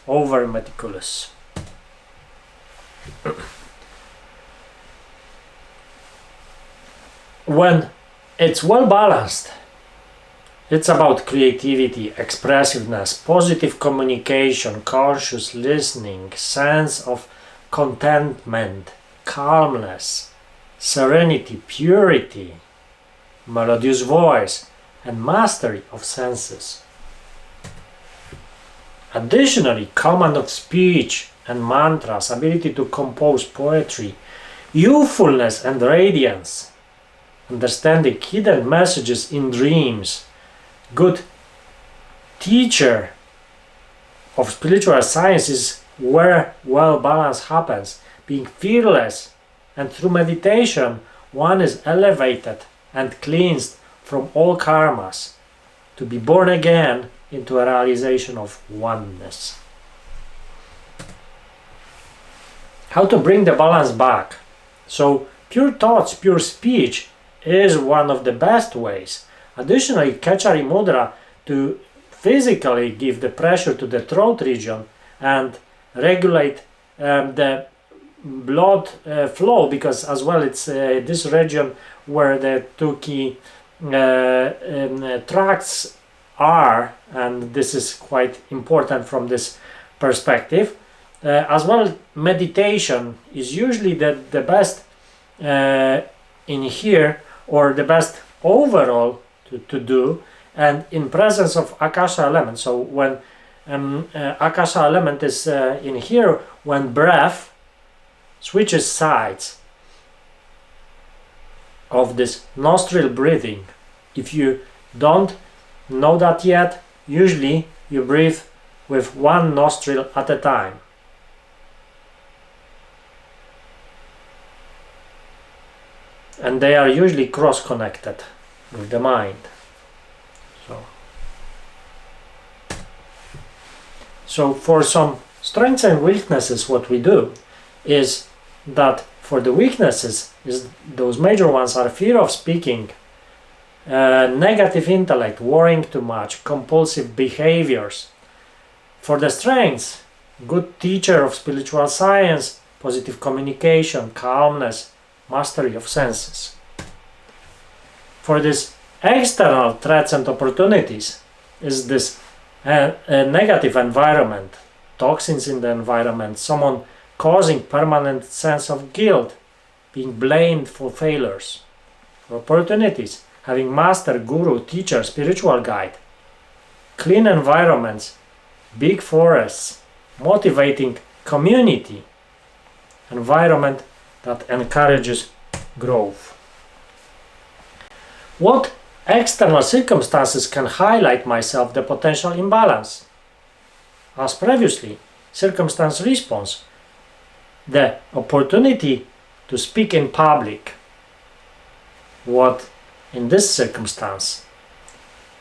over meticulous. When it's well balanced, it's about creativity, expressiveness, positive communication, conscious listening, sense of contentment, calmness, serenity, purity, melodious voice, and mastery of senses. Additionally, command of speech and mantras, ability to compose poetry, youthfulness and radiance, understanding hidden messages in dreams, good teacher of spiritual science is where well balance happens, being fearless, and through meditation one is elevated and cleansed from all karmas to be born again into a realization of oneness. How to bring the balance back? So pure thoughts, pure speech is one of the best ways. Additionally, Kachari Mudra to physically give the pressure to the throat region and regulate the blood flow, because as well it's this region where the two key tracts are, and this is quite important from this perspective. As well, meditation is usually the best in here, or the best overall to do, and in presence of Akasha element. So when Akasha element is in here, when breath switches sides of this nostril breathing, if you don't know that yet, usually you breathe with one nostril at a time. And they are usually cross-connected with the mind. So for some strengths and weaknesses, what we do is that for the weaknesses, those major ones are fear of speaking, negative intellect, worrying too much, compulsive behaviors. For the strengths, good teacher of spiritual science, positive communication, calmness, mastery of senses. For these external threats and opportunities is this a negative environment, toxins in the environment, someone causing permanent sense of guilt, being blamed for failures. For opportunities, having master, guru, teacher, spiritual guide, clean environments, big forests, motivating community, environment that encourages growth. What external circumstances can highlight myself the potential imbalance? As previously, circumstance response, the opportunity to speak in public. What in this circumstance?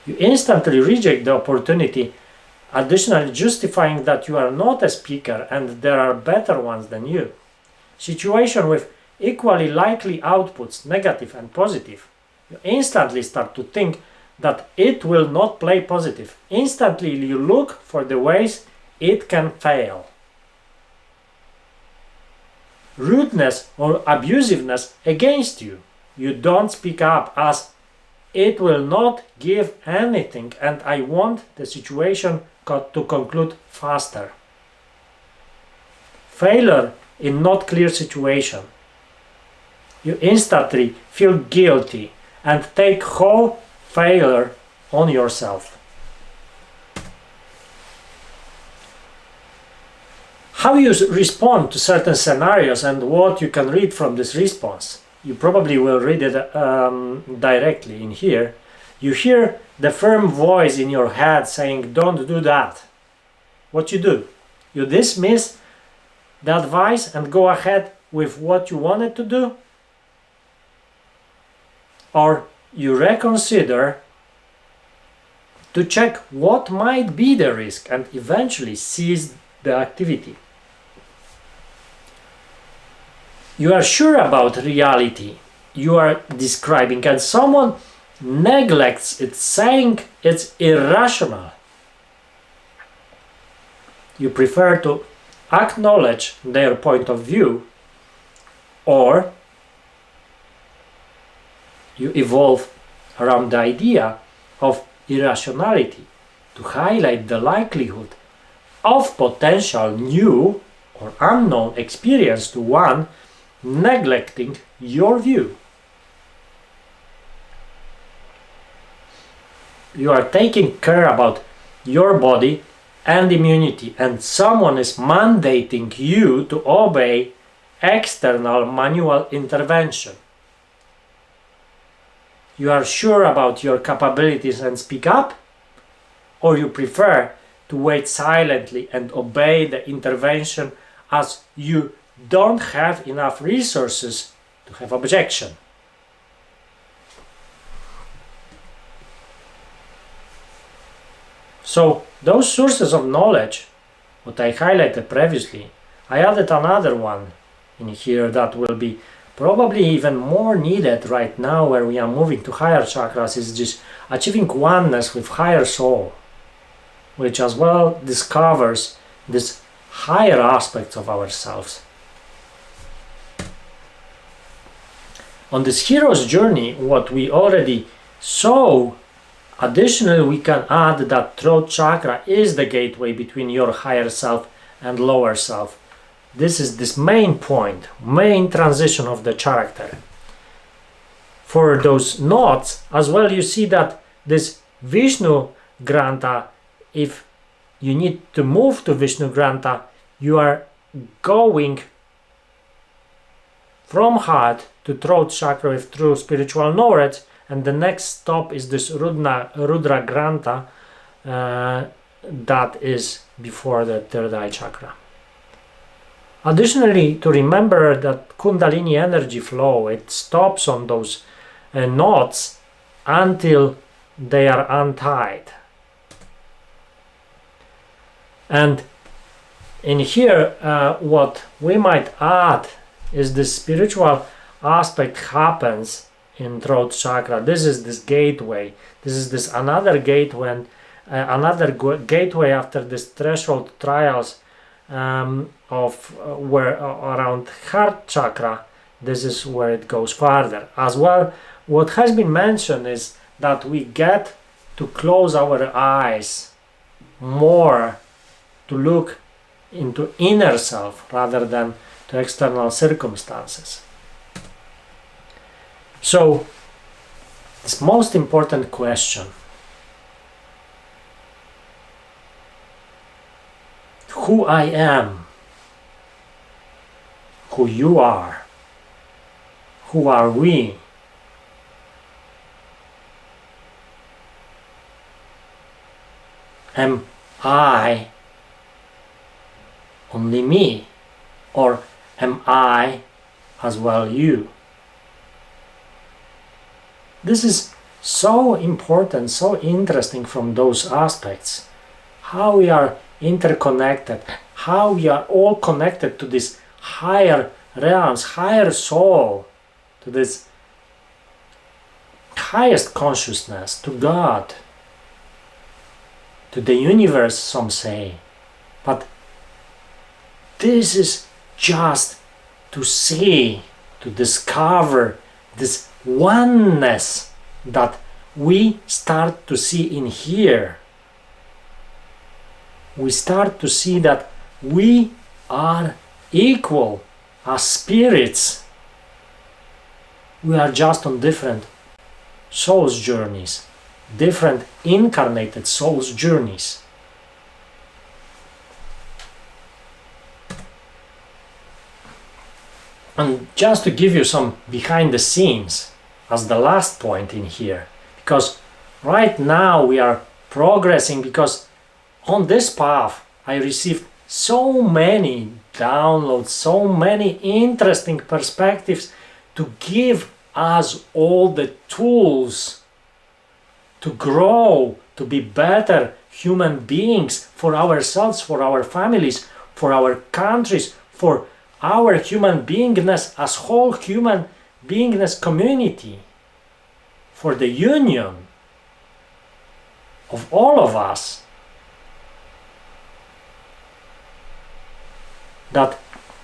You instantly reject the opportunity, additionally justifying that you are not a speaker and there are better ones than you. Situation with equally likely outputs, negative and positive. You instantly start to think that it will not play positive. Instantly you look for the ways it can fail. Rudeness or abusiveness against you. You don't speak up as it will not give anything and I want the situation to conclude faster. Failure in not clear situation. You instantly feel guilty and take whole failure on yourself. How you respond to certain scenarios and what you can read from this response. You probably will read it directly in here. You hear the firm voice in your head saying, don't do that. What you do? You dismiss the advice and go ahead with what you wanted to do? Or you reconsider to check what might be the risk and eventually cease the activity. You are sure about reality you are describing and someone neglects it, saying it's irrational. You prefer to acknowledge their point of view, or you evolve around the idea of irrationality to highlight the likelihood of potential new or unknown experience to one neglecting your view. You are taking care about your body and immunity, and someone is mandating you to obey external manual intervention. You are sure about your capabilities and speak up, or you prefer to wait silently and obey the intervention as you don't have enough resources to have objection. So those sources of knowledge, what I highlighted previously, I added another one in here that will be probably even more needed right now where we are moving to higher chakras, is just achieving oneness with higher soul, which as well discovers these higher aspects of ourselves. On this hero's journey, what we already saw, additionally we can add that throat chakra is the gateway between your higher self and lower self. This is this main point, main transition of the character. For those knots as well, you see that this Vishnu Granta, if you need to move to Vishnu Granta, you are going from heart to throat chakra with true spiritual knowledge, and the next stop is this Rudra Granta that is before the third eye chakra. Additionally, to remember that Kundalini energy flow, it stops on those knots until they are untied. And in here, what we might add is this spiritual aspect happens in throat chakra. This is this gateway. This is this another gateway, gateway after this threshold trials of where around heart chakra. This is where it goes farther. As well, what has been mentioned is that we get to close our eyes more to look into inner self rather than to external circumstances. So, this most important question: who I am, who you are, who are we? Am I only me, or am I as well you? This is so important, so interesting from those aspects. How we are interconnected, how we are all connected to this higher realms, higher soul, to this highest consciousness, to God, to the universe, some say. But this is just to see, to discover this oneness that we start to see in here. We start to see that we are equal as spirits. We are just on different souls' journeys, different incarnated souls' journeys. And just to give you some behind the scenes as the last point in here, because right now we are progressing, because on this path I received so many downloads, so many interesting perspectives to give us all the tools to grow, to be better human beings for ourselves, for our families, for our countries, for our human beingness as whole human beingness community, for the union of all of us. That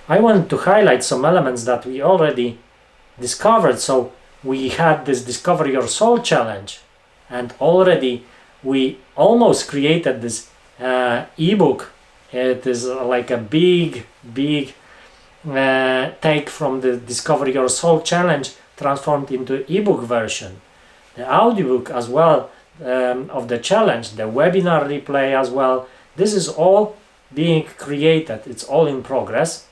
I want to highlight some elements that we already discovered. So we had this Discover Your Soul challenge, and already we almost created this ebook. It is like a big take from the Discover Your Soul challenge transformed into ebook version. The audiobook as well of the challenge, the webinar replay as well. This is all being created. It's all in progress.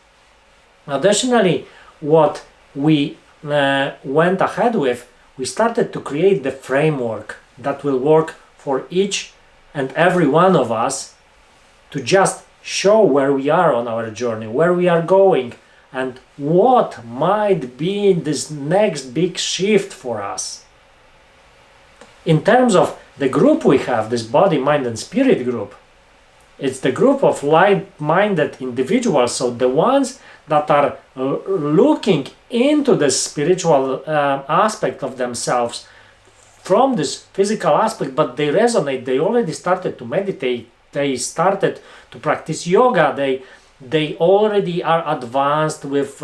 Additionally, what we went ahead with, we started to create the framework that will work for each and every one of us to just show where we are on our journey, where we are going, and what might be this next big shift for us. In terms of the group we have, this body, mind and spirit group, it's the group of like-minded individuals, so the ones that are looking into the spiritual aspect of themselves from this physical aspect, but they resonate, they already started to meditate, they started to practice yoga, they already are advanced with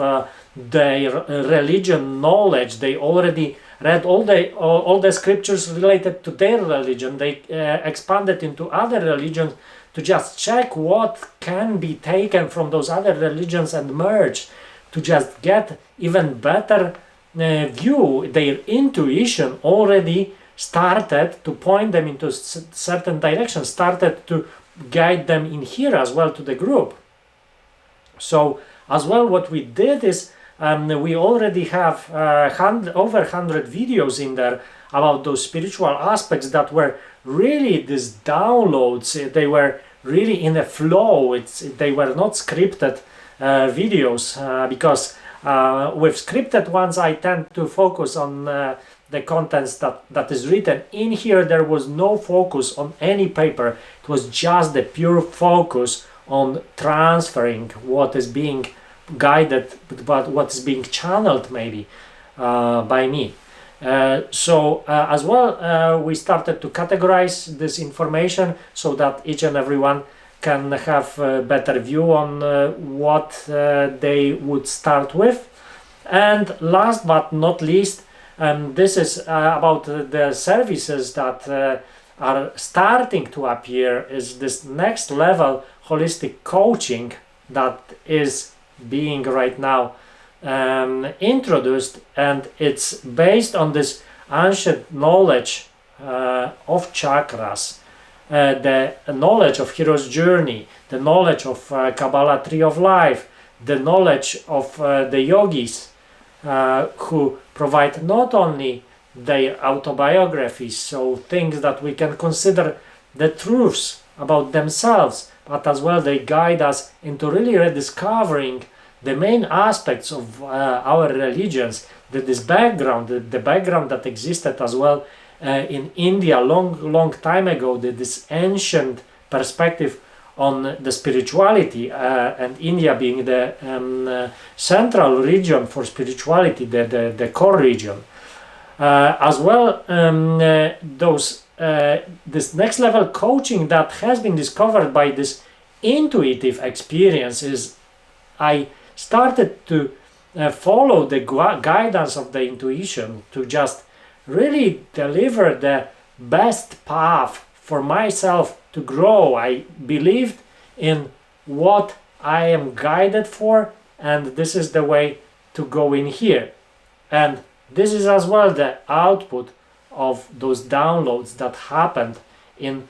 their religion knowledge. They already read all the scriptures related to their religion. They expanded into other religions to just check what can be taken from those other religions and merge, to just get even better view. Their intuition already started to point them into certain directions, started to guide them in here as well to the group. So as well, what we did is we already have over 100 videos in there about those spiritual aspects that were really these downloads. They were really in a flow. They were not scripted videos, because with scripted ones I tend to focus on the contents that is written. In here there was no focus on any paper. It was just the pure focus on transferring what is being guided, but what is being channeled maybe by me. As well, we started to categorize this information so that each and everyone can have a better view on what they would start with. And last but not least, this is about the services that are starting to appear, is this next level holistic coaching that is being right now introduced, and it's based on this ancient knowledge of chakras, the knowledge of hero's journey, the knowledge of Kabbalah tree of life, the knowledge of the yogis who provide not only their autobiographies, so things that we can consider the truths about themselves, but as well they guide us into really rediscovering the main aspects of our religions, this background, the background that existed as well in India long time ago, this ancient perspective on the spirituality, and India being the central region for spirituality, the core region. As well, this next level coaching that has been discovered by this intuitive experiences, I started to follow the guidance of the intuition to just really deliver the best path for myself to grow. I believed in what I am guided for, and this is the way to go in here. And this is as well the output of those downloads that happened in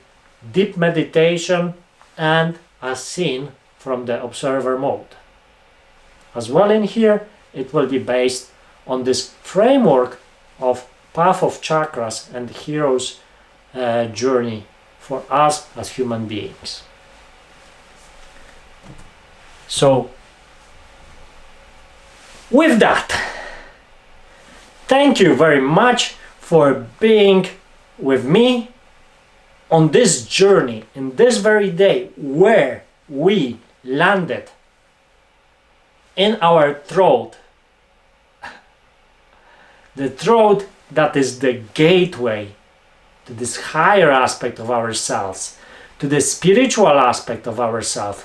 deep meditation and as seen from the observer mode. As well in here, it will be based on this framework of path of chakras and hero's journey for us as human beings. So, with that, thank you very much for being with me on this journey in this very day where we landed in our throat. The throat that is the gateway to this higher aspect of ourselves, to the spiritual aspect of ourselves,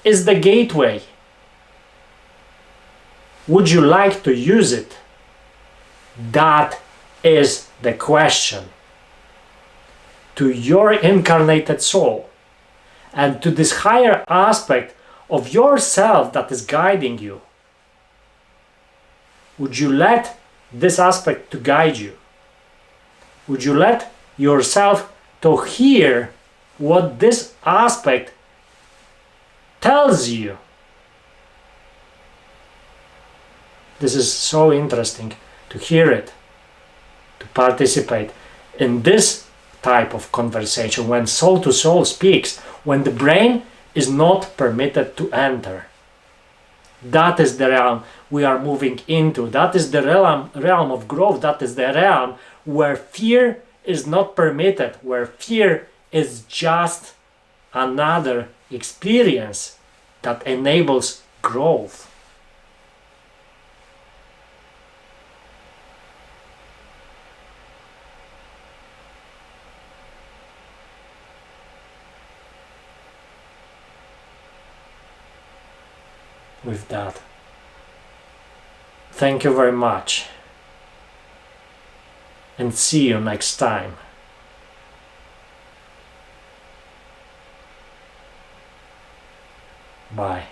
is the gateway. Would you like to use it? That is the question. To your incarnated soul and to this higher aspect of yourself that is guiding you. Would you let this aspect to guide you? Would you let yourself to hear what this aspect tells you? This is so interesting to hear it, to participate in this type of conversation when soul to soul speaks, when the brain is not permitted to enter. That is the realm we are moving into. That is the realm of growth. That is the realm where fear is not permitted, where fear is just another experience that enables growth. With that, Thank you very much. And see you next time. Bye.